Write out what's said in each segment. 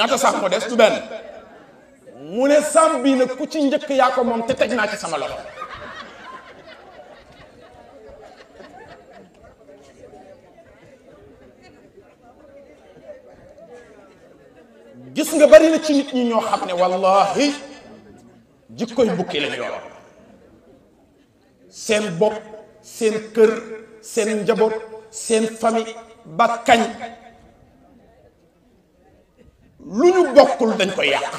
ñaata sax moo des du benn mu ne sam bii nag ku ci njëkk yaa ko moom te teg naa ci sama loxo gis nga bari na ci nit ñi ñoo xam ne wallahi jikkoy bukki lañ yor seen bopp seen kër seen njaboot seen famille ba kañ lu ñu bokkul dañ ko yàq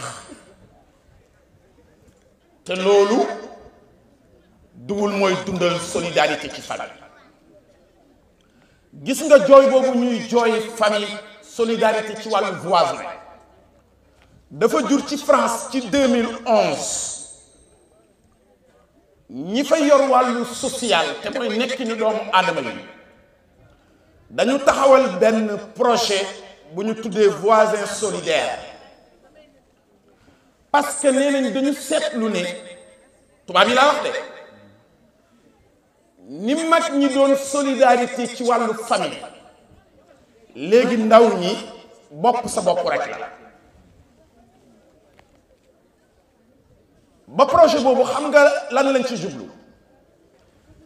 te loolu duwul mooy dundal solidarité ci famille gis nga jooy boobu ñuy jooy famille solidarité ci wàllu voisin dafa jur ci France ci 2011 ñi fa yor wàllu social te mooy nekk ni doomu aadama yi dañu taxawal benn projet bu ñu tuddee voisin solidaire parce que nee nañ dañu seetlu ne tubaab yi laa wax de ni mag ñi doon solidarité ci wàllu famille léegi ndaw ñi bopp sa bopp rek la ba projet boobu xam nga lan lañ ci jublu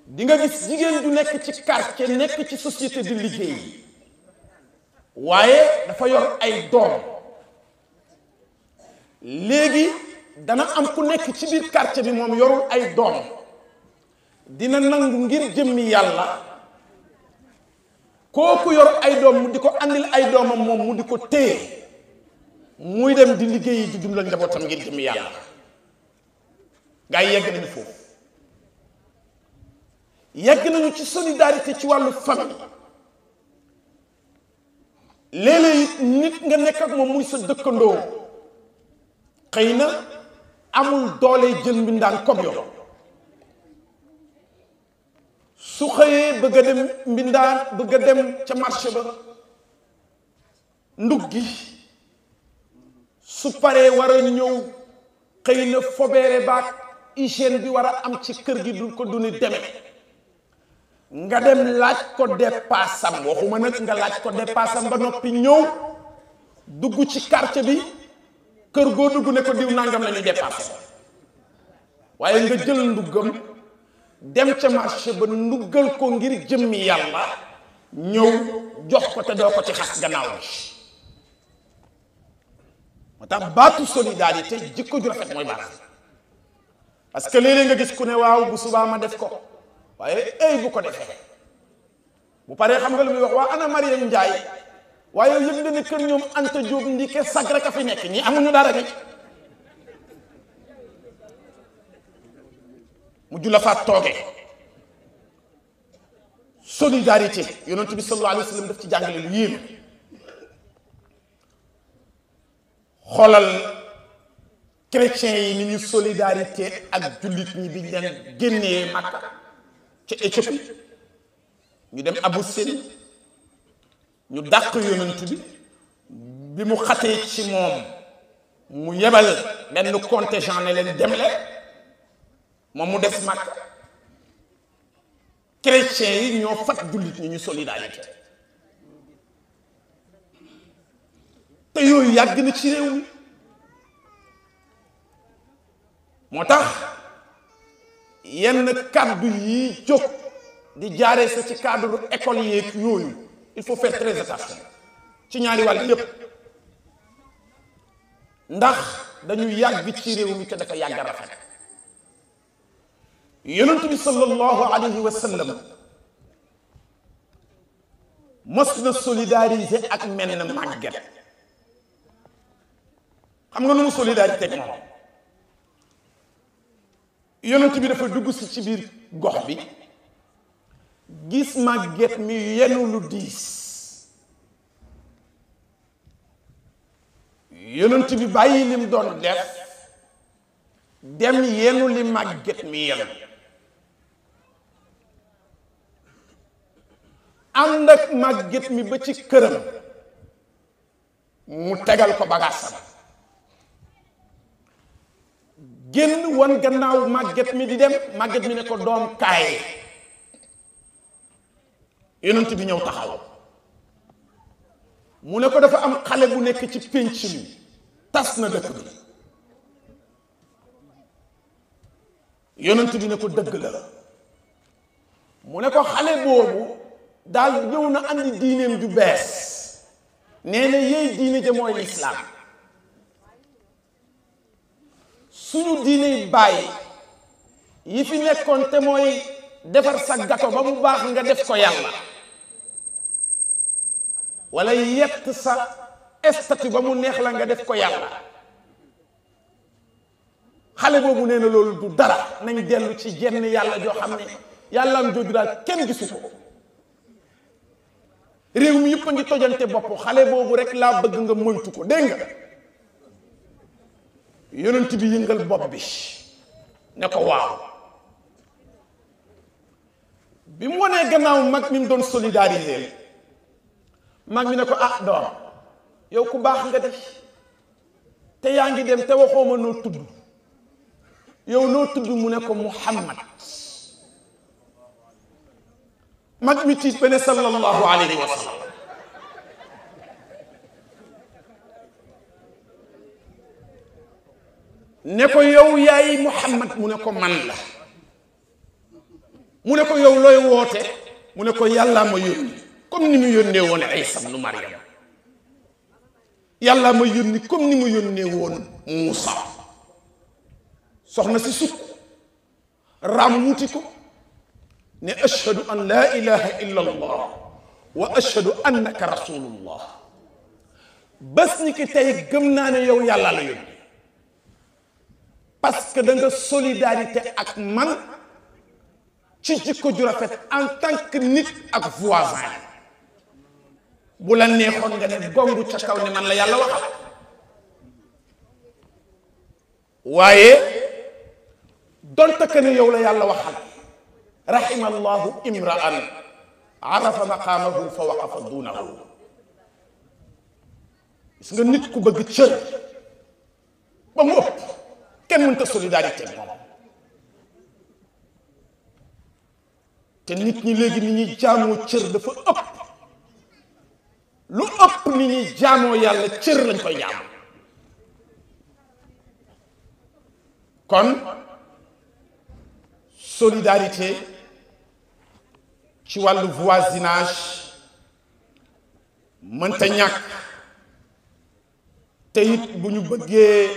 di nga gis jigéen du nekk ci quartier nekk ci société di liggéey waaye dafa yor ay doom léegi dana am ku nekk ci biir quartier bi moom yorul ay doom dina nangu ngir jëmmi yàlla kooku yor ay doom mu di ko andil ay doomam moom mu di ko téye muy dem di liggéeyi di dundal njabootam ngir jëmmi yàlla gaa yi yegg nañu foofu yegg nañu ci solidarité ci wàllu famille léeg-léeg nit nga nekk ak moom muy sa dëkkandoo xëy na amul doole jël mbindaan comme yow su xëyee bëgg a dem mbindaan bëgg a dem ca marché ba ndug gi su paree war a ñëw xëy na fobeere baak hygiène bi war a am ci kër gi du ko duni deme nga dem laaj ko dépassam waxuma nag nga laaj ko dépassam ba noppi ñëw dugg ci quartier bi kër goo dugg ne ko diw nangam la ñuy dépassé waaye nga jël nduggam dem ca marché ba nduggal ko ngir jëmmi yàlla ñëw jox ko te doo ko ci xas gannaaw bi moo tax baatu solidarité jikko ju rafet mooy baax parce que léeg-léeg nga gis ku ne waaw bu subaa ma def ko waaye ay bu ko defee bu paree xam nga lu muy wax waa ana Mariam Ndiaye waaye yëg nga ne kër ñoom Anta Diop ndike sag rek a fi nekk ñi amuñu dara ni mu jula faat tooge solidarité yonent bi sallallahu alayhi wa sallam daf ci jàngale lu yéeme xoolal chrétiens yi ni ñu solidarité ak jullit ñi bi leen génnee Makka ca Éthiopie ñu dem Abyssinie ñu dàq yonent bi mu xatee ci moom mu yebal benn contingent ne leen dem leen moom mu des Makka chrétiens yi ñoo fat jullit ñi ñu solidarité te yooyu yàgg na ci réew mi moo tax yenn kàddu yi jóg di jaaree sa ci cadre école yeeg yooyu il faut faire très attention ci ñaari wàll yépp ndax dañu yàgg ci réew mi te dafa yàgg rafet yonent bi sallallahu alayhi wa sallam mos na solidariser ak menn màgget xam nga nu mu solidarité ak moom yonent bi dafa dugg si ci biir gox bi gis màgget mi yenu lu diis yonent bi bàyyi lim doon def dem yenu li màgget mi yenu ànd ak màgget mi ba ci këram mu tegal ko bagaasam génn wan gannaaw màgget mi di dem màgget mi ne ko doom kaay yonent bi ñëw taxaw mu ne ko dafa am xale bu nekk ci pénc mi tas na dëkk bi. yonent bi ne ko dëgg la mu ne ko xale boobu daal ñëw na andi diineem ju bees nee na yéey diine ja mooy lislaam suñu diine yi bàyyi yi fi nekkoon te mooy defar sa gato ba mu baax nga def ko yàlla wala yett sa statut ba mu neex la nga def ko yàlla xale boobu nee na loolu du dara nañ dellu ci jenn yàlla joo xam ne yàlla am jooju daal kenn gisu ko réew mi yëpp a ngi tojante bopp xale boobu rek laa bëgg nga moytu ko dégg nga yonent bi yëngal bopp bi ne ko waaw bi mu wanee gannaaw mag mi mu doon solidariser mag mi ne ko ah doom yow ku baax nga def te yaa ngi dem te waxoo ma noo tudd yow noo tudd mu ne ko Muhammad mag mi tiit ba ne sallallahu alayhi wa sallam ne ko yow yaay Muhammad mu ne ko man la mu ne ko yow looy woote mu ne ko yàllaa ma yónni comme ni mu yónnee woon Isa ibnu Maryam yàllaa ma yónni comme ni mu yónnee woon Muusa soxna si sukk raam wuti ko ne ashhadu an laa ilaha illa allah wa ashhadu annaka rasulullah bés ni ki tey gëm naa ne yow yàlla la yónni parce que da nga solidarité ak man ci jikko ju rafet en tant que nit ak voisin bu la neexoon nga ne gongu ca kaw ne man la yàlla waxal waaye donte que ne yow la yàlla waxal rahima allahu imra'an arafa maqaamahu fa waqafa duunahu gis nga nit ku bëgg cër ba mu ëpp kenn mënta solidarité moom te nit ñi léegi ni ñuy jaamoo cër dafa ëpp lu ëpp ni ñuy jaamoo yàlla cër lañ koy jaam kon solidarité ci wàllu voisinage mënta ñàkk te it bu ñu bëggee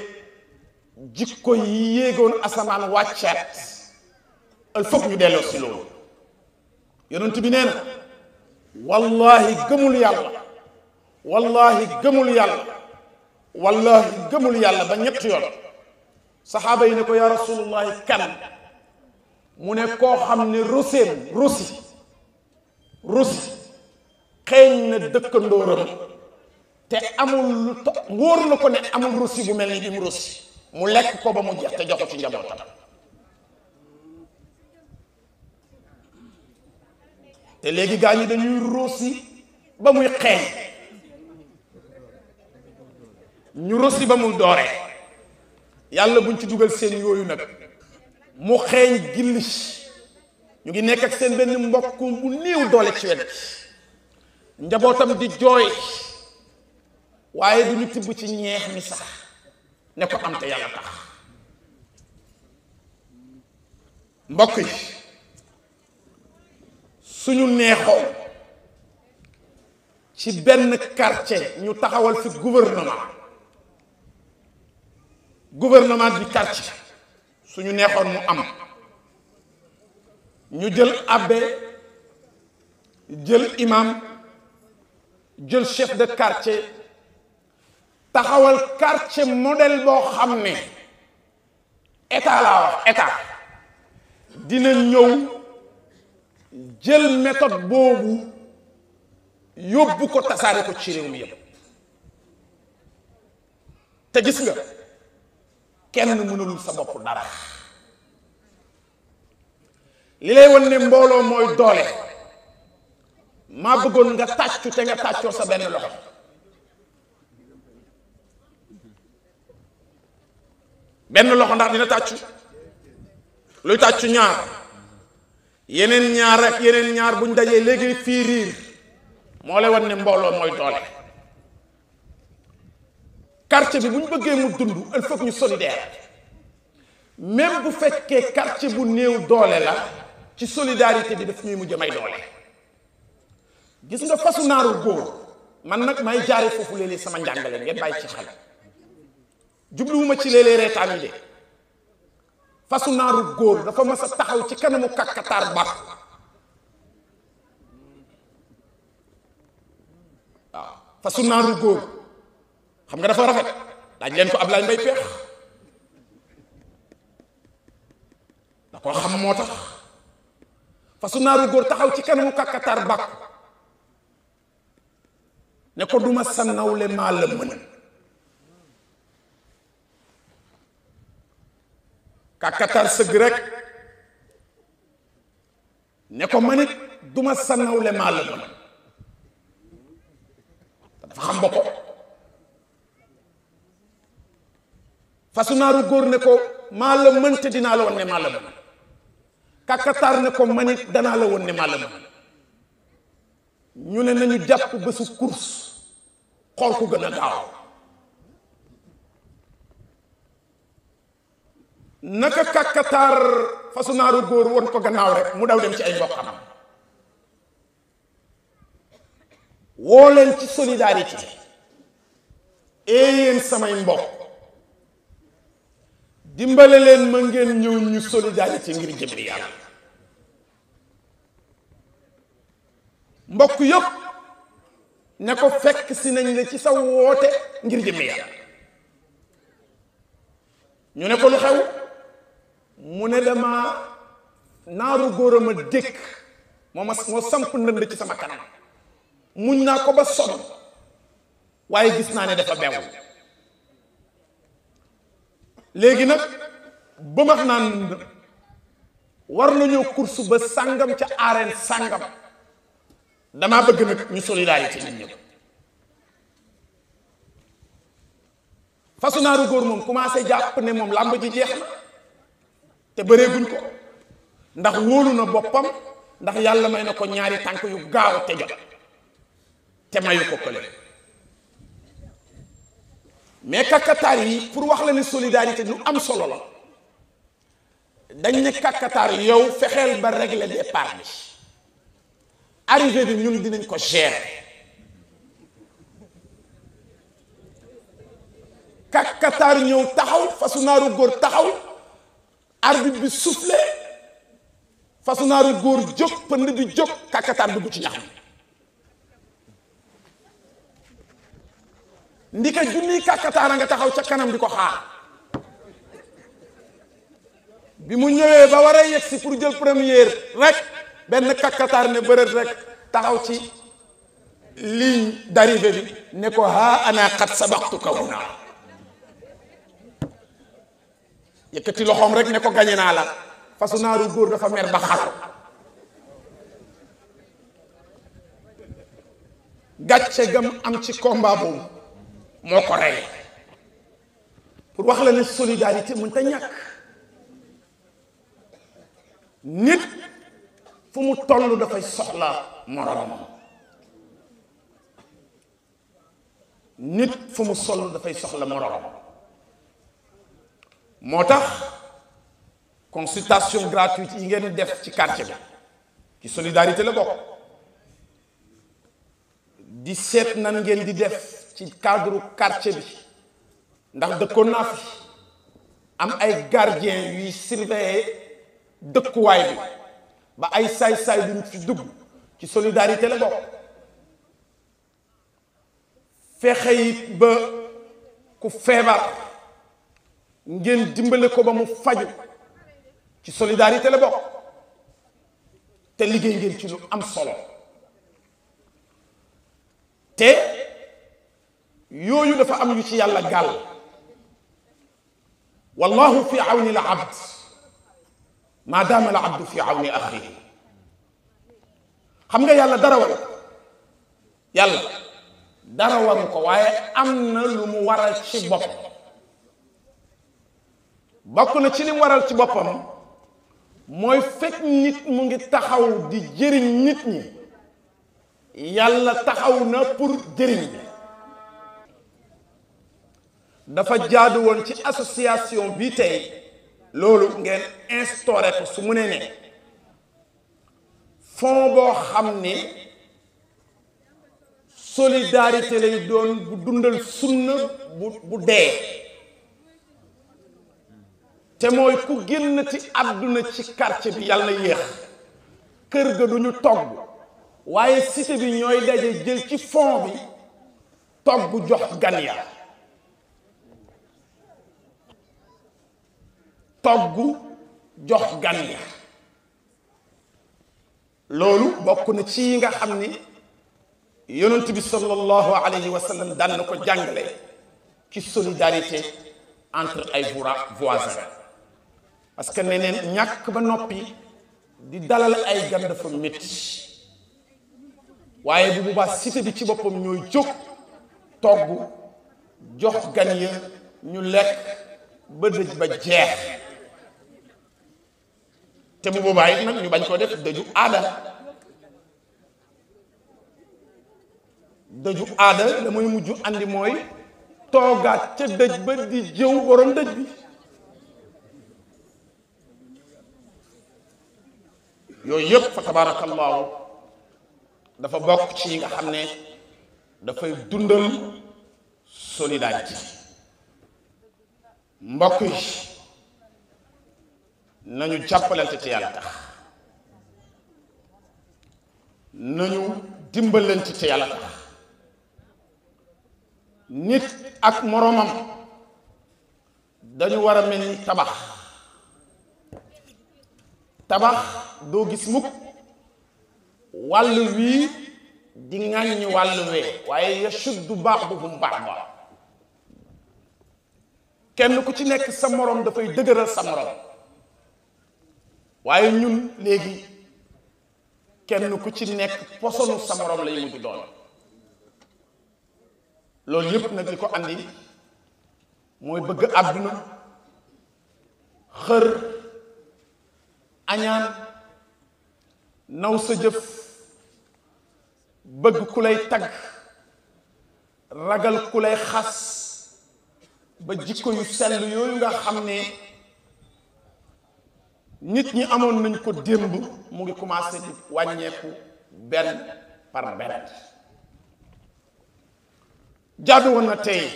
jikko yi yéegoon asamaan wàcceet il faut ñu delloo si loolu yonent bi nee na wallahi gëmul yàlla wallahi gëmul yàlla wallahi gëmul yàlla ba ñett yoon saxaaba yi ne ko yaa rasulullahi kan mu ne koo xam ne rusi xeeñ na dëkkandóoram te amul lu wóor na ko ne amul rusi bu mel ni bi mu rusi mu lekk ko ba mu jeex te jox ko ci njabootam te léegi gaa ñi dañuy rusi ba muy xeeñ ñu rusi ba mu dooree yàlla buñ ci dugal seen yooyu nag mu xeeñ gillis ñu ngi nekk ak seen benn mbokk bu néew doole ci wet njabootam di jooy waaye du ñu tibb ci ñeex mi sax ne ko am te yàlla tax mbokk yi suñu neexoo ci benn quartier ñu taxawal fi gouvernement bi quartier suñu neexoon mu am ñu jël abbé jël imam jël chef de quartier taxawal quartier modèle boo xam ne état laa wax état dina ñëw jël méthode boobu yóbbu ko tasaare ko ci réew mi yëpp te gis nga kenn mënulul sa bopp dara li lay wan ne mbooloo mooy doole maa bëggoon nga tàccu te nga tàccoo sa benn loxo benn loxo ndax dina tàccu luy tàccu ñaar yeneen ñaar ak yeneen ñaar buñ dajee léegi fii riir moo lay wan ne mbooloo mooy doole quartier bi bu ñu bëggee mu dund il faut que ñu solidaire même bu fekkee quartier bu néew doole la ci solidarité bi daf ñuy mujj may doole. gis nga fasu naaru góor man nag may jaare foofu léeg-léeg sama njàngale ngeen bàyyi ci xel jubluwuma ci léeg-léeg reetaan yi de fasu naaru góor dafa mas a taxaw ci kanamu kàkkataar bàkk waaw fasu naaru góor xam nga dafa rafet laaj leen ko Ablaye Mbaye Peex da ko xam moo tax fasu naaru góor taxaw ci kanamu kàkkataar bàkk ne ko duma sa nawle maa la mën kàkkataar sëgg rek ne ko manit duma sa nawle maa la mën dafa xam boppam fasu naaru góor ne ko maa la mën te dinaa la woon ne maa la mën kàkkataar ne ko manit danaa la woon ne maa la mën ñu ne nañu jàpp bésu course xool ku gën a gaaw naka kàkkataar fasu naaru góor woon ko gannaaw rek mu daw dem ci ay mbokkam woo leen ci solidarité yéen samay mbokk dimbale leen ma ngeen ñëw ñu solidarité ngir jëmmi yàlla mbokk yëpp ne ko fekk si nañ la ci sa woote ngir jëmmi yàlla ñu ne ko lu xew mu ne dama naaru góoram a dékk moo samp ndënd ci sama kanam muñ naa ko ba sonn waaye gis naa ne dafa bew léegi nag ba max naan war nañoo course ba sàngam ca arène sàngam damaa bëgg nag ñu solidarité nit ñëpp fasu naaru góor moom commencé jàpp ne moom làmb ji jeex na te bëreeguñ ko ndax wóolu na boppam ndax yàlla may na ko ñaari tànk yu gaaw te jot te mayu ko kële mais kàkkataar yi pour wax la ne solidarité lu am solo la dañ ne kàkkataar yow fexeel ba régler départ bi arrivé bi ñun dinañ ko gérer kàkkataar ñëw taxaw fasu naaru góor taxaw arbitre bi soufflé fasu naaru góor jóg pënd bi jóg kàkkataar dugg ci ñax mi ndika junniy kàkkataar a nga taxaw ca kanam di ko xaar bi mu ñëwee ba war a yegsi pour jël première rek benn kàkkataar ne bërët rek taxaw ci ligne d'arrivée bi ne ko ha ana qad sabaqtuka huna yëkkati loxoom rek ne ko gañe naa la fasu naaru góor dafa mer ba xal gàcce gam am ci combat boobu moo ko rey pour wax la ne solidarité mën ta ñàkk nit fu mu toll dafay soxla moromam nit fu mu sol dafay soxla moromam moo tax consultation gratuite yi ngeen def ci quartier bi ci solidarité la bokk di seet nan ngeen di def ci cadre quartier bi ndax dëkkoon naa fi am ay gardien yuy surveiller dëkkuwaay bi ba ay saay-saay duñ fi dugg ci solidarité la bokk fexe it ba ku feebar ngeen dimbale ko ba mu faju ci solidarité la bokk te liggéey ngeen ci lu am solo te yooyu dafa am yu ci yàlla gàll wallahu fi awni al abd ma daama al abdu fi awni axihi xam nga yàlla dara waru yàlla dara waru ko waaye am na lu mu waral ci boppam bokk na ci li mu waral ci boppam mooy fekk nit mu ngi taxaw di jëriñ nit ñi yàlla taxaw na pour jëriñ ñi dafa jaadu woon ci association bi tey loolu ngeen instauré ko su mu ne ne fond boo xam ne solidarité lay doon bu dundal sunna bu dee te mooy ku génn ci àdduna ci quartier bi yàlla na yéex kër ga duñu togg waaye cité bi ñooy daje jël ci fond bi togg jox gan ya togg jox gan ya loolu bokk na ci yi nga xam ni yonent bi sallallahu alayhi wa sallam daan na ko jàngale ci solidarité entre ay voisins parce que neneen ñàkk ba noppi di dalal ay gan dafa métti waaye bu boobaa cité bi ci boppam ñooy jóg togg jox gan ya ñu lekk ba dëj ba jeex te bu boobaa it nag ñu bañ koo def dëju aada dëju aada la muy mujj andi mooy toogaat ca dëj ba di jëw borom dëj bi yooyu yëpp fa tabaarakallaahu dafa bokk ci yi nga xam ne dafay dundal solidarité mbokk yi nañu jàppalante ci yàlla tax nañu dimbalante ci yàlla tax nit ak moroomam dañu war a mel ni tabax doo gis mukk wàll wii di ŋàññi wàll wee waaye yashuddu ba'duhum ba'dan kenn ku ci nekk sa moroom dafay dëgëral sa moroom waaye ñun léegi kenn ku ci nekk posonu sa moroom lay mujj doon loolu yëpp nag li ko andi mooy bëgg àdduna xër añaan naw sa jëf bëgg ku lay tagg ragal ku lay xas ba jikko yu sell yooyu nga xam ne nit ñi amoon nañ ko démb mu ngi commencé di wàññeeku benn par benn jaadu woon na tey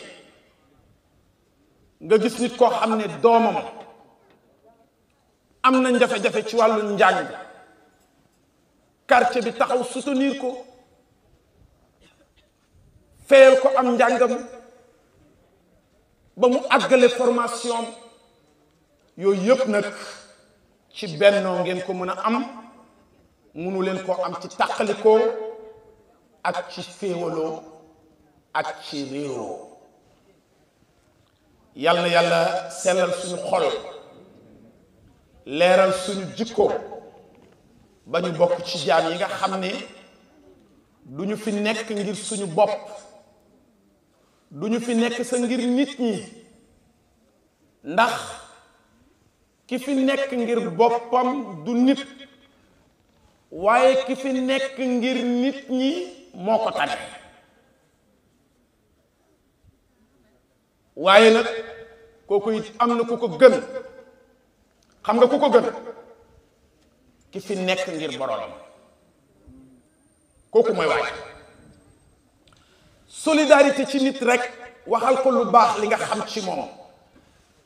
nga gis nit koo xam ne doomam am na jafe-jafe ci wàllu njàng quartier bi taxaw soutenir ko fayal ko am njàngam ba mu àggale formation yooyu yëpp nag ci bennoo ngeen ko mën a am munu leen koo am ci tàqalikoo ak ci féewaloo ak ci réeroo yal na yàlla sellal suñu xol leeral suñu jikko ba ñu bokk ci jaam yi nga xam ne du ñu fi nekk ngir suñu bopp du ñu fi nekk sa ngir nit ñi ndax ki fi nekk ngir boppam du nit waaye ki fi nekk ngir nit ñi moo ko tane waaye nag kooku it am na ku ko gën xam nga ku ko gën ki fi nekk ngir boroom kooku mooy waay solidarité ci nit rek waxal ko lu baax li nga xam ci moom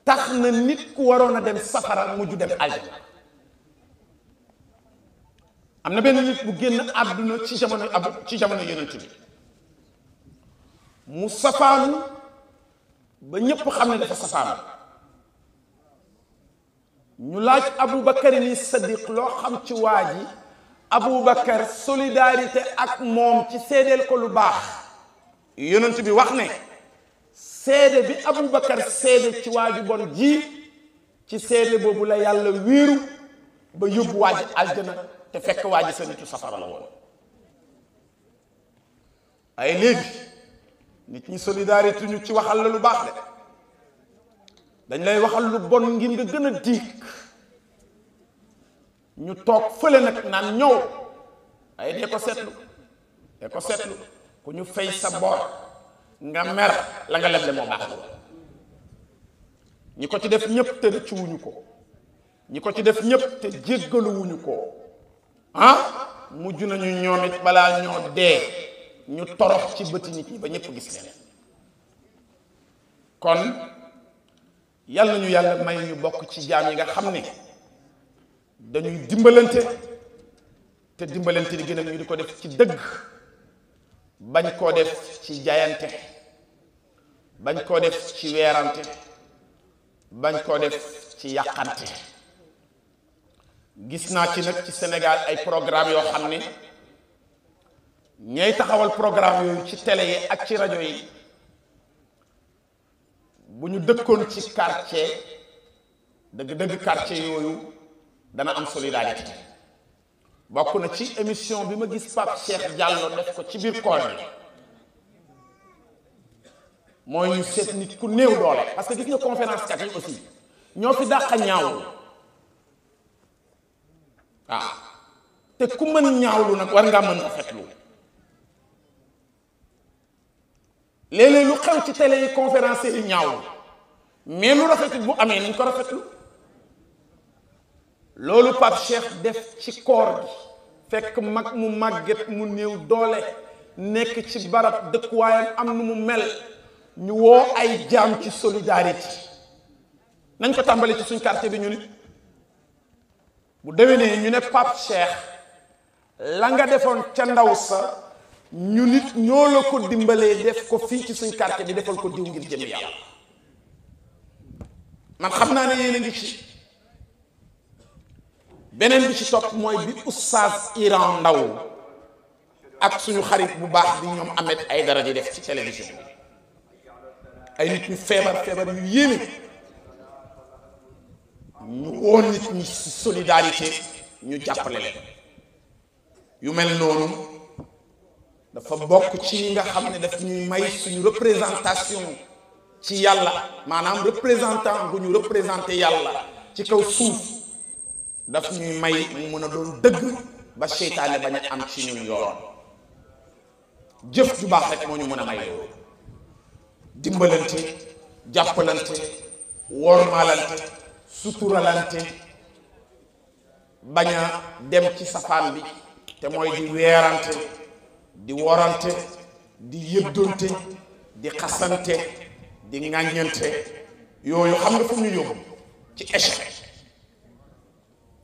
tax na nit ku waroon a dem safara mujj dem aljana am na benn nit bu génn àdduna ci jamono yonent bi mu safaanu ba ñépp xam ne dafa safaanu ñu laaj Aboubacar ni Sadiq loo xam ci waa ji Aboubacar solidarité ak moom ci seedeel ko lu baax yonent bi wax ne seede bi Aboubacar seede ci waa ji bon ji ci seede boobu la yàlla wéeru ba yóbbu waa ji aljana te fekk waa ji sa nitu safara la woon ay léegi nit ñi solidarité ñu ci waxal la lu baax de dañ lay waxal lu bon ngir nga gën a diig ñu toog fële nag naan ñëw ay dee ko seetlu ku ñu fay sa bor nga mer la nga leble moo baax ñi ko ci def ñëpp te rëccu wuñu ko ñi ko ci def ñëpp te jéggalu wuñu ko mujj nañu ñoom it balaa ñoo dee ñu torox ci bëti nit ñi ba ñëpp gis leen kon yàlla nañu yàlla may ñu bokk ci jaam yi nga xam ne dañuy dimbalante te dimbalante li gën a ñu di ko def ci dëgg bañ koo def ci jaayante bañ koo def ci weerante bañ koo def ci yàqante gis naa ci nag ci Sénégal ay programme yoo xam ne ñay taxawal programme yooyu ci télé yi ak ci rajo yi bu ñu dëkkoon ci quartier dëgg-dëgg quartier yooyu dana am solidarité bokk na ci émission bi ma gis Pape Cheikh Diallo def ko ci biir koor bi mooy ñu seet nit ku néew doole parce que gis nga conférence kat yi aussi ñoo fi dàq ñaawlu waaw te ku mën ñaawlu nag war ngaa mën rafetlu léeg-léeg lu xew ci télé yi conférence yi ñaawlu mais lu rafetlu bu amee nañ ko rafetlu loolu Pape Cheikh def ci koor gi fekk mag mu màgget mu néew doole nekk ci barab dëkkuwaayam am nu mu mel ñu woo ay jaam ci solidarité nañ ko tàmbali ci suñ quartier bi ñu nit bu déwénee ñu ne Pape Cheikh la nga defoon ca ndaw sa ñu nit ñoo la ko dimbalee def ko fii ci suñ quartier bi defal ko diw ngir jëm yàlla man xam naa ne yéen a ngi ci beneen bi ci topp mooy bi oustaz Iran Ndaw ak suñu xarit bu baax bi ñoom Ahmed Aïdara di def ci télévision bi ay nit ñu feebar yu yéeme ñu woon nit ñi ci solidarité ñu jàppale leen yu mel noonu dafa bokk ci ñi nga xam ne daf ñuy may suñu représentation ci yàlla maanaam représentant bu ñu représenté yàlla ci kaw suuf daf ñuy may mu mën a doon dëgg ba seytaane bañ a am ci ñun yoon jëf ju baax rek moo ñu mën a may loolu dimbalante jàppalante wormaalante suturalante bañ a dem ci safaan bi te mooy di weerante di worante di yëddonte di xasante di ŋàññante yooyu xam nga fu ñu yóbbu ci échec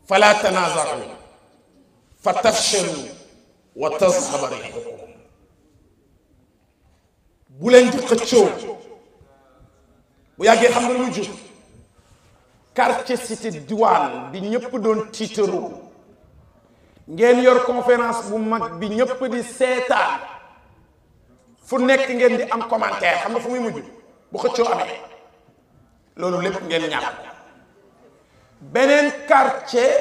fala tanaza'u fa tafshalu wa tazhaba rihukum bu leen di xëccoo bu yàggee xam nga lu jur quartier cité diwaan bi ñëpp doon tiitaru ngeen yor conférence bu mag bi ñëpp di seetaan fu nekk ngeen di am commentaire xam nga fu muy mujj bu xëccoo amee loolu lépp ngeen ñàkk beneen quartier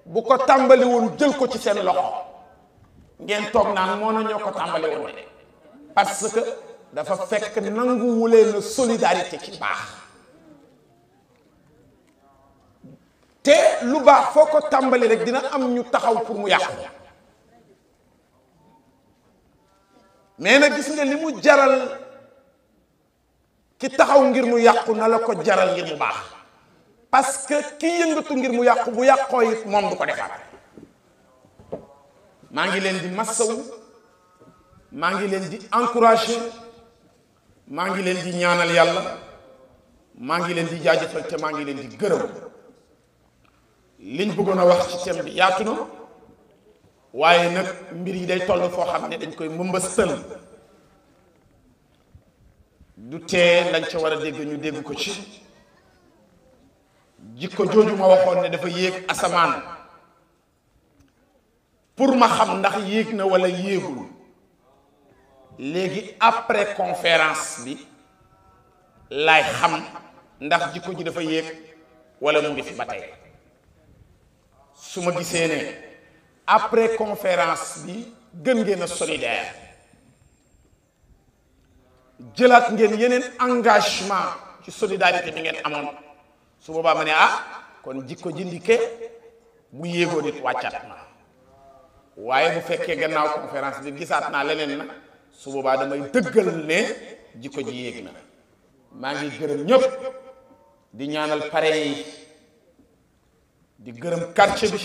bu ko tàmbali woon jël ko ci seen loxo ngeen toog naan moo na ñoo ko tàmbali woon de parce que dafa fekk nanguwulee na solidarité ci baax te lu baax foo ko tàmbali rek dina am ñu taxaw pour mu yàqu mais nag gis nga li mu jaral ki taxaw ngir mu yàqu na la ko jaral ngir mu baax parce que ki yëngatu ngir mu yàqu bu yàqoo it moom du ko defaat maa ngi leen di massawu maa ngi leen di encourager maa ngi leen di ñaanal yàlla maa ngi leen di jaajëfal te maa ngi leen di gërëm liñ bëggoon a wax ci thème bi yaatu na waaye nag mbir yi day toll foo xam ne dañ koy mëmbastal du tee lañ ca war a dégg ñu dégg ko ci jikko jooju ma waxoon ne dafa yéeg asamaan pour ma xam ndax yéeg na wala yéegul léegi après conférence bi laay xam ndax jikko ji dafa yéeg wala mu ngi fi ba tey su ma gisee ne après conférence bi gën ngeen a solidaire jëlaat ngeen yeneen engagement ci solidarité bi ngeen amoon su boobaa ma ne kon jikko ji ndike bu yéegoo nit wàccat na waaye bu fekkee gannaaw conférence bi gisaat naa leneen na su boobaa damay dëggal ne jikko ji yéeg na maa ngi gërëm ñëpp di ñaanal parrain yi di gërëm quartier bi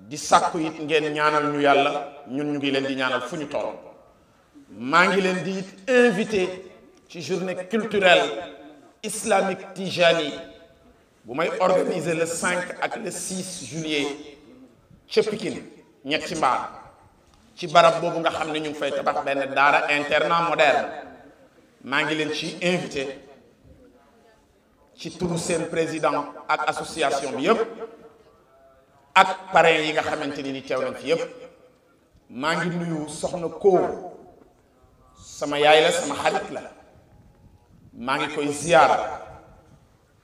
di sàkku it ngeen ñaanal ñu yàlla ñun ñu ngi leen di ñaanal fu ñu toll maa ngi leen di it invité ci journée culturelle islamique tijani bu may organiser le 5 ak le 6 juillet ca Pikine ñetti mbaar ci barab boobu nga xam ne ñu ngi fay tabax benn daara internat moderne maa ngi leen ci invité ci turu seen président ak association bi yëpp ak parrain yi nga xamante ni teew nañ fi yëpp maa ngi nuyu soxna Koo sama yaay la sama xarit la maa ngi koy ziyaara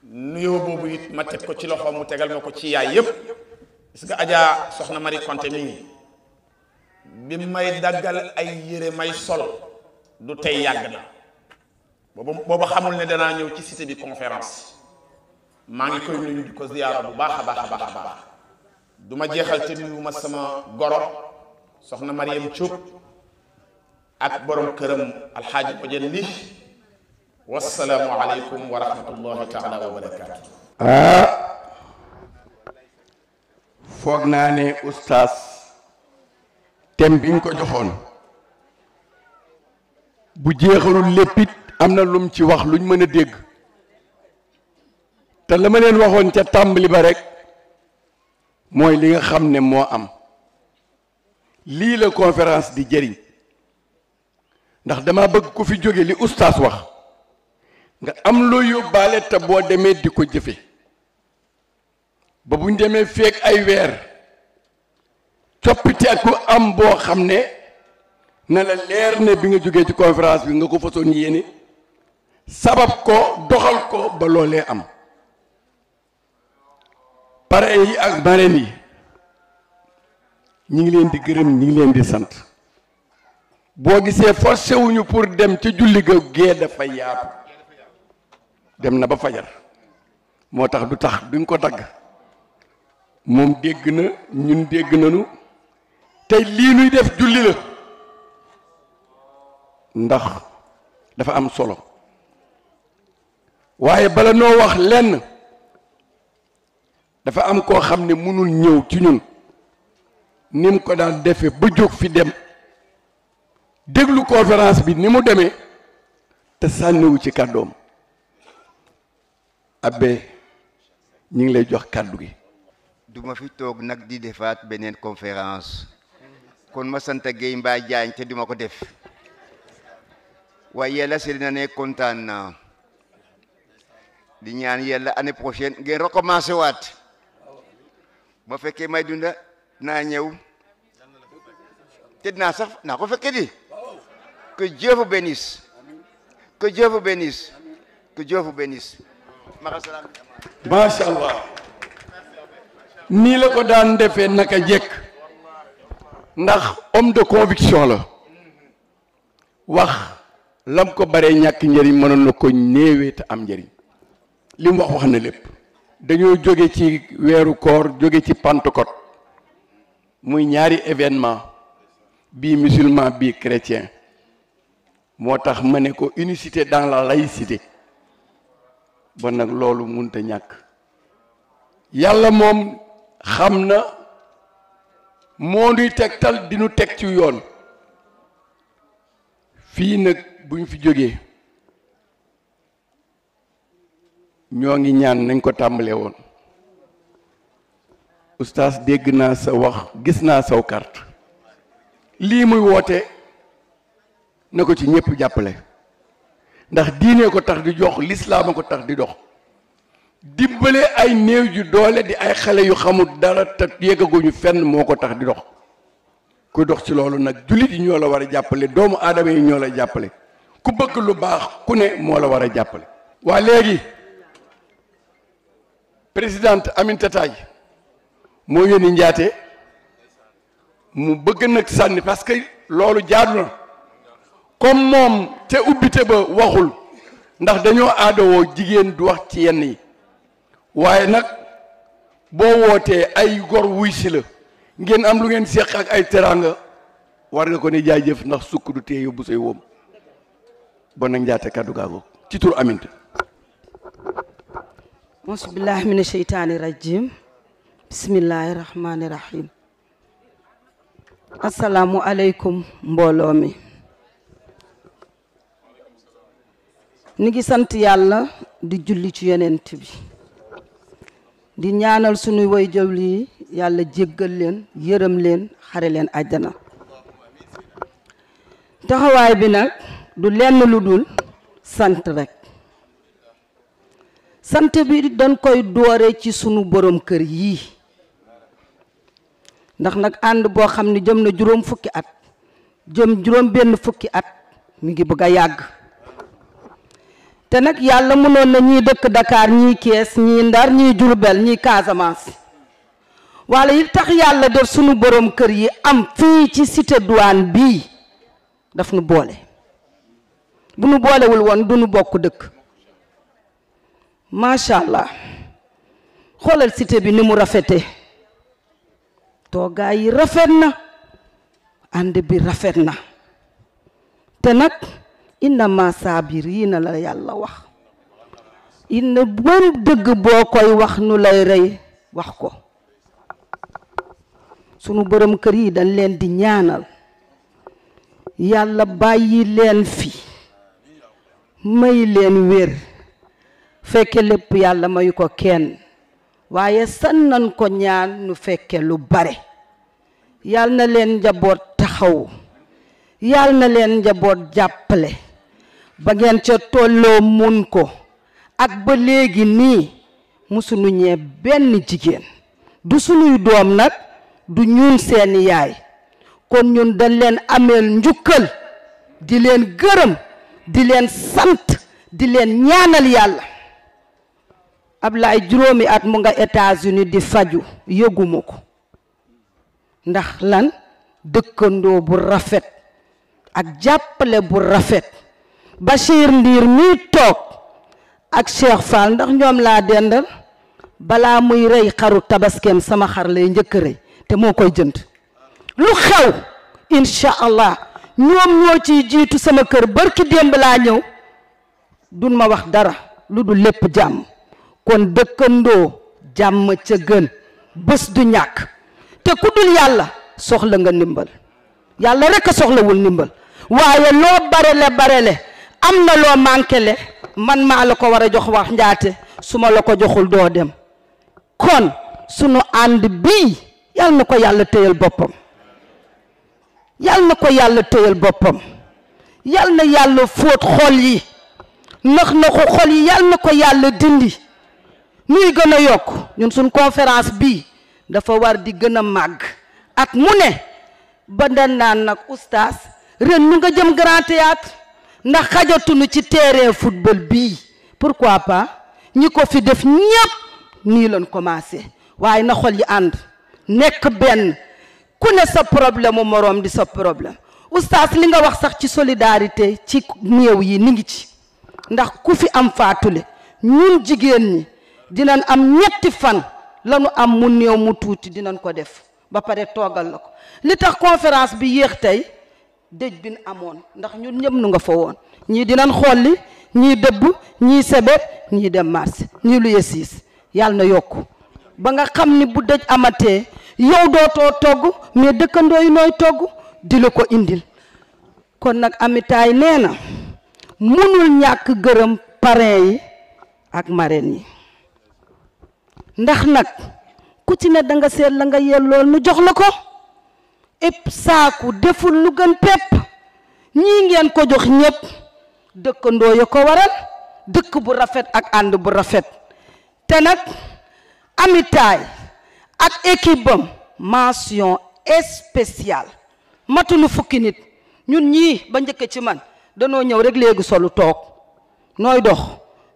nuyoo boobu it ma teg ko ci loxo mu tegal ma ko ci yaay yëpp gis nga Adja soxna Marie Konté mii bi may daggal ay yére may sol du tey yàgg na booba xamul ne danaa ñëw ci cité bi conférence maa ngi koy nuyu di ko ziyaara bu baax a baax a baax a baax du ma jeexal te nuyu ma sama goro soxna Mariam Diop ak borom këram alxaaji Ojen li wassalaamu aleykum wa rahmatullahi taala wa barakaatu. foog naa ne oustaz thème bi ñu ko joxoon bu jeexalul léppit am na lum ci wax luñ mën a dégg te la ma leen waxoon ca tàmbali ba rek mooy li nga xam ne moo am lii la conférence di jëriñ ndax dama bëgg ku fi jóge li oustaz wax nga am loo yóbbaale te boo demee di ko jëfe ba buñ demee feek ay weer coppite ak ku am boo xam ne na la leer ne bi nga jógee ci conférence bi nga ko façon yéene sabab ko doxal ko ba loolee am parrain yi ak marraine yi ñi ngi leen di gërëm ñi ngi leen di sant boo gisee forcé wuñu pour dem ca julli ga gee dafa yaatu dem na ba fajar moo tax du tax duñ ko dagg moom dégg na ñun dégg nañu tey lii nuy def julli la ndax dafa am solo waaye bala noo wax lenn dafa am koo xam ne mënul ñëw ci ñun ni mu ko daan defee ba jóg fi dem déglu conférence bi ni mu demee te sànniwu ci kàddoom abbé ñu ngi lay jox kàddu gi. du ma fi toog nag di defaat beneen conférence kon ma sant Guèye Mbaye Diagne te duma ko def waaye yàlla seetlu na ne kontaan naa di ñaan yàlla année prochaine ngeen recommencé waat ma fekkee may dunda naa ñëw te dinaa sax naa ko fekkee di que Dieu vous bénisse que Dieu vous bénisse que Dieu vous bénisse. macha allah nii la ko daan defee naka jekk ndax homme de conviction la wax lam ko baree ñàkk njëriñ mënoon na ko néewee te am njëriñ li mu wax na lépp. dañoo jóge ci weeru koor jóge ci Pentecôte muy ñaari événement bii musulman bii chrétien moo tax ma ne ko unicité dans la laïcité ba nag loolu munta ñàkk yàlla moom xam na moo nuy tegtal di nu teg ci yoon fii nag buñ fi jógee ñoo ngi ñaan nañ ko tàmbalee woon oustaz dégg naa sa wax gis naa saw carte lii muy woote na ko ci ñëpp jàppale ndax diine ko tax di jox lislaam ko tax di dox dimbale ay néew ju doole di ay xale yu xamul dara te yeggaguñu fenn moo ko tax di dox ku dox ci loolu nag jullit yi ñoo la war a jàppale doomu aadama yi ñoo la jàppale ku bëgg lu baax ku ne moo la war a jàppale waa léegi présidente Aminata Taye moo yónni Njaate mu bëgg nag sànni parce que loolu jaadu na comme moom te ubbite ba waxul ndax dañoo aadawoo jigéen du wax ci yenn yi waaye nag boo wootee ay gor wuy si la ngeen am lu ngeen seq ak ay teraanga war nga ko ne jaajëf ndax sukk du tee yóbbu say wóom bon nag Njaate kàddu gaago ci tur Aminata Bismillahi mina sheytaani rajim. Bismillahi rahmani rahim. Assalamu aleykum mbooloo mi. Ni ngi sant yàlla di julli ci yonent bi. Di ñaanal sunuy waajur yi yàlla jéggal leen yërëm leen xare leen àjjana. Taxawaay bi nag du lenn lu dul sant rek. sant bi dañ koy doore ci sunu borom kër yii ndax nag ànd boo xam ne jëm na juróom fukki at jëm juróom benn fukki at mi ngi bëgg a yàgg te nag yàlla mënoon na ñii dëkk Dakar ñii Kees ñii Ndar ñii Jurbel ñii Casamance wala yi tax yàlla def sunu borom kër yi am fii ci cité douane bii daf nu boole bu nu boolewul woon du nu bokk dëkk macha allah xoolal cité bi ni mu rafete toogaay yi rafet na ànd bi rafet na te nag innama saabiriina la yàlla wax inna bam dëgg boo koy wax nu lay rey wax ko sunu borom kër yi dañ leen di ñaanal yàlla bàyyi leen fi may leen wér fekke lépp yàlla mayu ko kenn waaye sannan ko ñaan nu fekke lu bare yàlla na leen njaboot taxaw yàlla na leen njaboot jàppale ba ngeen ca tolloo mun ko ak ba léegi nii musunu ñee benn jigéen du sunuy doom nag du ñun seeni yaay kon ñun dañ leen ameel njukkal di leen gërëm di leen sant di leen ñaanal yàlla Ablaye juróomi at mu nga États-Unis di faju yëguma ko ndax lan dëkkandoo bu rafet ak jàppale bu rafet Bachir Ndiir mi toog ak Cheikh Fall ndax ñoom laa dendal balaa muy rey xaru tabaskeem sama xar lay njëkk a rey te moo koy jënd lu xew incha allah ñoom ñoo ciy jiitu sama kër barki démb laa ñëw duñ ma wax dara lu dul lépp jàmm kon dëkkandoo jàmm ca gën bés du ñàkk te ku dul yàlla soxla nga ndimbal yàlla rek a soxlawul ndimbal waaye loo barele am na loo manquele man maa la ko war a jox wax njaate su ma la ko joxul doo dem kon sunu ànd bii yàlla na ko yàlla téyal boppam yàlla na ko yàlla téyal boppam yàlla na yàlla fóot xol yi nax na ko xol yi yàlla na ko yàlla dindi muy gën a yokk ñun suñ conférence bii dafa war di gën a màgg at mu ne ba dan naan nag oustaz ren ñu nga jëm grand théâtre ndax xajatunu ci terrain football bii pourquoi pas ñi ko fi def ñépp nii lañ commencé waaye na xol yi ànd nekk benn ku ne sa problème mu moroom di sa problème oustaz li nga wax sax ci solidarité ci néew yi ni ngi ci ndax ku fi am faatule ñun jigéen ñi dinañ am ñetti fan lañu am mu néew mu tuuti dinañ ko def ba pare toogal la ko li tax conférence bi yéex tey dëj bi amoon ndax ñun ñëpp nu nga fa woon ñii dinañ xolli ñii dëbb ñii sebet ñii dem marché ñii lu yesiis yàlla na yokku ba nga xam ni bu dëj amatee yow dootoo togg mais dëkkandoo yi nooy togg di la ko indil kon nag amitaay nee na mënul ñàkk gërëm parrain yi ak marraine yi ndax nag ku ci ne da nga seet la nga yellool nu jox la ko ëpp saaku deful lu gën pepp ñii ngeen ko jox ñépp dëkkandoo ya ko waral dëkk bu rafet ak ànd bu rafet te nag amitaay ak équipe bam mention spéciale matunu fukki nit ñun ñii ba njëkk ci man danoo ñëw rek léegi solu toog nooy dox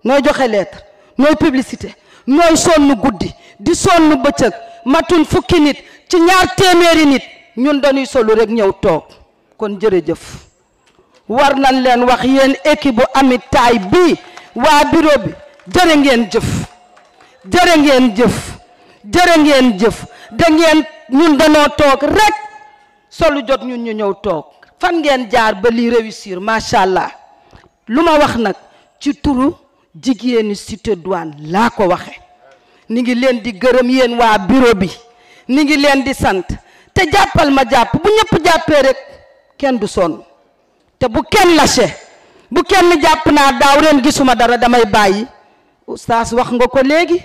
nooy joxe lettre nooy publicité nooy sonn guddi di sonn bëccëg matun fukki nit ci 200 nit ñun dañuy solu rek ñëw toog kon jërëjëf war nañ leen wax yéen équipe bu amitaay bi waa bureau bi jërë ngeen jëf jërë ngeen jëf jërë ngeen jëf da ngeen ñun danoo toog rek solu jot ñun ñu ñëw toog fan ngeen jaar ba lii réussir macha allah lu ma wax nag ci turu jigéeni Cité Douane laa ko waxe ni ngi leen di gërëm yéen waa bureau bi ni ngi leen di sant te jàppal ma jàpp bu ñëpp jàppee rek kenn du sonn te bu kenn lâché bu kenn jàpp naa daaw ren gisuma dara damay bàyyi oustaz wax nga ko léegi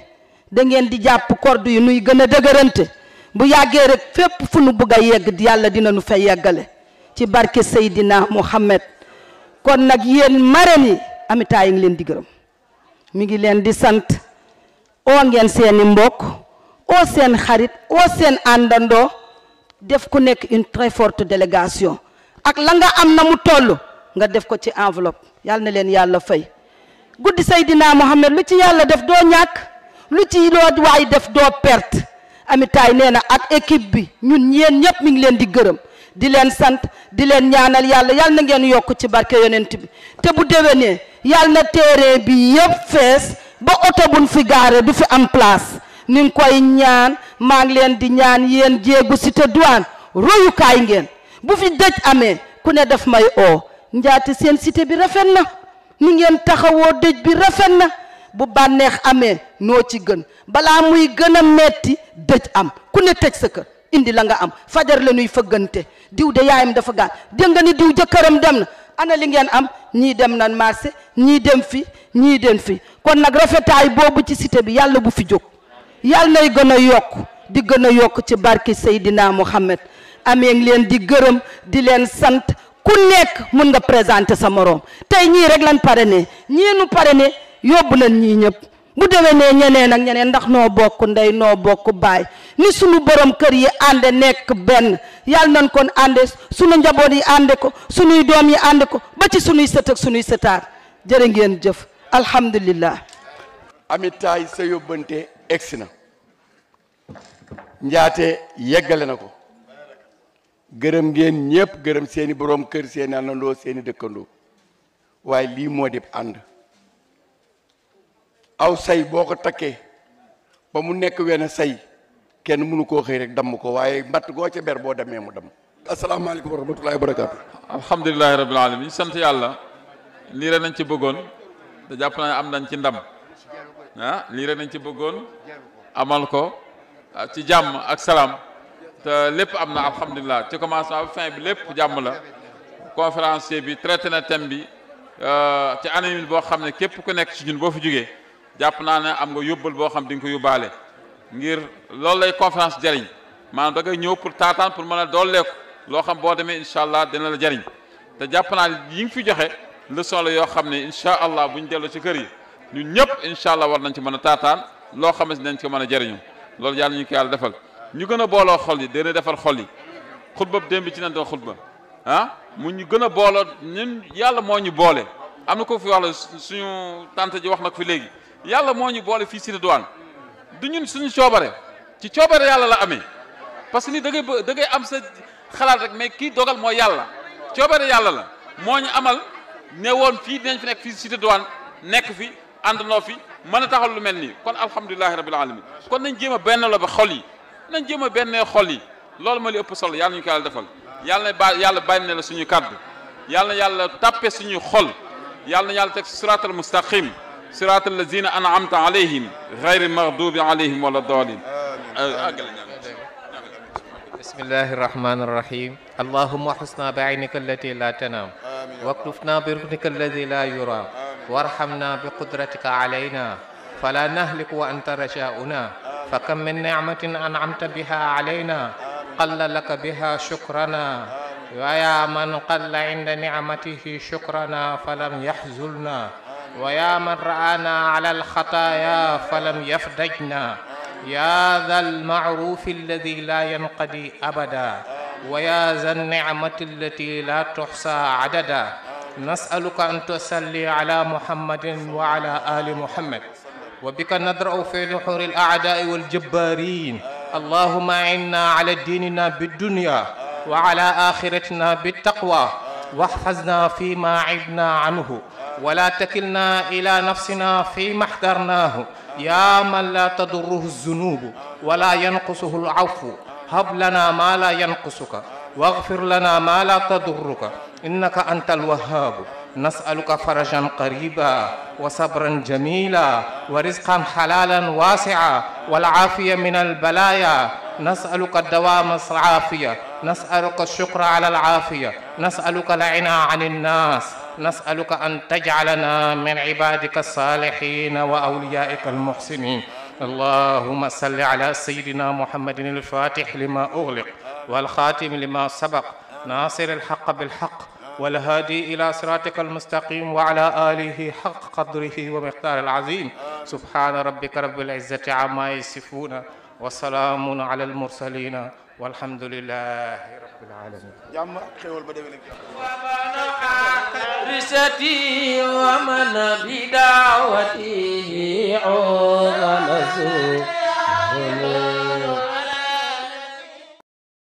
da ngeen di jàpp corde yi nuy gën a dëgërante bu yàggee rek fépp fu nu bëgg a yegg yàlla dina nu fay yeggale ci barke Seydina Mohamed kon nag yéen marraines yi Amita yi ngi leen di gërëm mi ngi leen di sant oo ngeen seeni mbokk oo seen xarit oo seen àndandoo def ku nekk une très forte délégation ak la nga am na mu toll nga def ko ci enveloppe yàlla na leen yàlla fay guddi Seydina Mohamed lu ci yàlla def doo ñàkk lu ci loo waay def doo perte Amita yi nee na ak équipe bi ñun ñeen ñëpp mi ngi leen di gërëm di leen sant di leen ñaanal yàlla yàlla na ngeen yokk ci barke yonent bi te bu déwénee yàlla na terrain bi yëpp fees ba oto buñ fi gaare du fi am place ni nga koy ñaan maa ngi leen di ñaan yéen jéegu Cité Douane royukaay ngeen bu fi dëj amee ku ne daf may oo njaati seen cité bi rafet na ni ngeen taxawoo dëj bi rafet na bu bànneex amee noo ci gën balaa muy gën a metti dëj am ku ne tëj sa kër indi la nga am fajar la ñuy fëggante diw de yaayam dafa gaan dégg nga ni diw jëkkëram dem na ana li ngeen am ñii dem nan marché ñii dem fi ñii dem fi kon nag rafetaay boobu ci cité bi yàlla bu fi jóg yàlla nay gën a yokk di gën a yokk ci barki Seydina Mohamed amee ngi leen di gërëm di leen sant ku nekk mun nga présenter sa moroom tey ñii rek lan parrainé ñii nu parrainé yóbbu nañ ñii ñëpp bu déwénee ñeneen ak ñeneen ndax noo bokk ndey noo bokk baay ni sunu borom kër yi ànde nekk benn yàlla nañ kon ànde sunu njaboot yi ànde ko sunuy doom yi ànde ko ba ci sunuy sët ak sunuy sëtaat jërë ngeen jëf alhamdulillah. Amita yi sa yóbbante egsi na njaate yeggale na ko gërëm ngeen ñëpp gërëm seeni borom kër seeni àndandoo seeni dëkkandoo waaye lii moo di ànd aw say boo ko takkee ba mu nekk wenn say kenn mënu koo xëy rek damm ko waaye mbatt goo ca ber boo demee mu damm. asalaamaaleykum wa rahmatullahi wa barakaatu. alhamdulilahi rabbil alamin ñu sant yàlla lii rek nañ ci bëggoon te jàpp naa am nañ ci ndam lii rek nañ ci bëggoon amal ko ci jàmm ak salaam te lépp am na alhamdulilah ci commencement ba fin bi lépp jàmm la conférencier bi traité na thème bi ci anam boo xam ne képp ku nekk ci ñun boo fi jógee jàpp naa ne am nga yóbbal boo xam di nga ko yóbbaale ngir loolu lay conférence jariñ maanaam da ngay ñëw pour taataan pour mën a dooleeku loo xam boo demee incha allah dina la jariñ te jàpp naa yi nga fi joxe leçon la yoo xam ne incha allah bu ñu delloo ci kër yi ñun ñëpp incha allah war nañ ci mën a taataan loo xam ne dinañ ko mën a jariñu loolu yàlla ñu ko yàlla defal ñu gën a booloo xol yi dina defal xol yi xutba démb bi ci nañ doon xutba mu ñu gën a booloo ñun yàlla moo ñu boole am na ko fi wax la suñu tante ji wax na ko fi léegi yàlla moo ñu boole fii Cité Douane du ñun suñu coobare ci coobare yàlla la amee parce que ni da ngay am sa xalaat rek mais kii dogal mooy yàlla coobare yàlla la moo ñu amal ne woon fii dinañ fi nekk fii Cité Douane nekk fi àndandoo fi mën a taxal lu mel nii kon alhamdulilahi rabbil alamin kon nañ jéem a benn la ba xol yi nañ jéem a benn xol yi loolu ma li ëpp solo yàlla ñu ko yàlla defal yàlla na yàlla bàyyi na la suñu kàddu yàlla na yàlla tàppe suñu xol yàlla na yàlla teg siraatal mustaqim siraatal lazina an'amta alayhim gayri maghdubi alayhim wala dalin bismillahi irrahmani irrahim allahuma xusna bi aynika allati la tanaam waklufna bi ruknika alladi la yuram warhamna bi qudratika alayna fala nahliku wa anta rajauna fa kam min nicmatin an'amta biha alayna qalla laka biha shukrana wa ya man qalla inda nicmatihi shukrana falam yaxzulna wa ya man ra'ana ala alxataaya falam yafdajna يا ذا المعروف الذي لا ينقضي أبدا ويا ذا النعمة التي لا تحصى عددا نسألك أن تصلي على محمد وعلى آل محمد وبك ندرأ في نحور الأعداء والجبارين اللهم إنا على ديننا بالدنيا وعلى آخرتنا بالتقوى واحفظنا فيما عبنا عنه ولا تكلنا إلى نفسنا فيما احذرناه يا من لا تضره الذنوب ولا ينقصه العفو هب لنا ما لا ينقصك واغفر لنا ما لا تضرك إنك أنت الوهاب نسألك فرجا قريبا وصبرا جميلا ورزقا حلالا واسعا والعافية من البلايا. نسألك الدوام العافية، نسألك الشكر على العافية، نسألك العنى عن الناس، نسألك أن تجعلنا من عبادك الصالحين وأوليائك المحسنين. اللهم صل على سيدنا محمد الفاتح لما أغلق والخاتم لما سبق ناصر الحق بالحق والهادي إلى صراطك المستقيم وعلى آله حق قدره ومقدار العظيم. سبحان ربك رب العزة عما يصفون وسلام على المرسلين والحمد لله رب العالمين. رشتي ومن بدعوته عوض نزول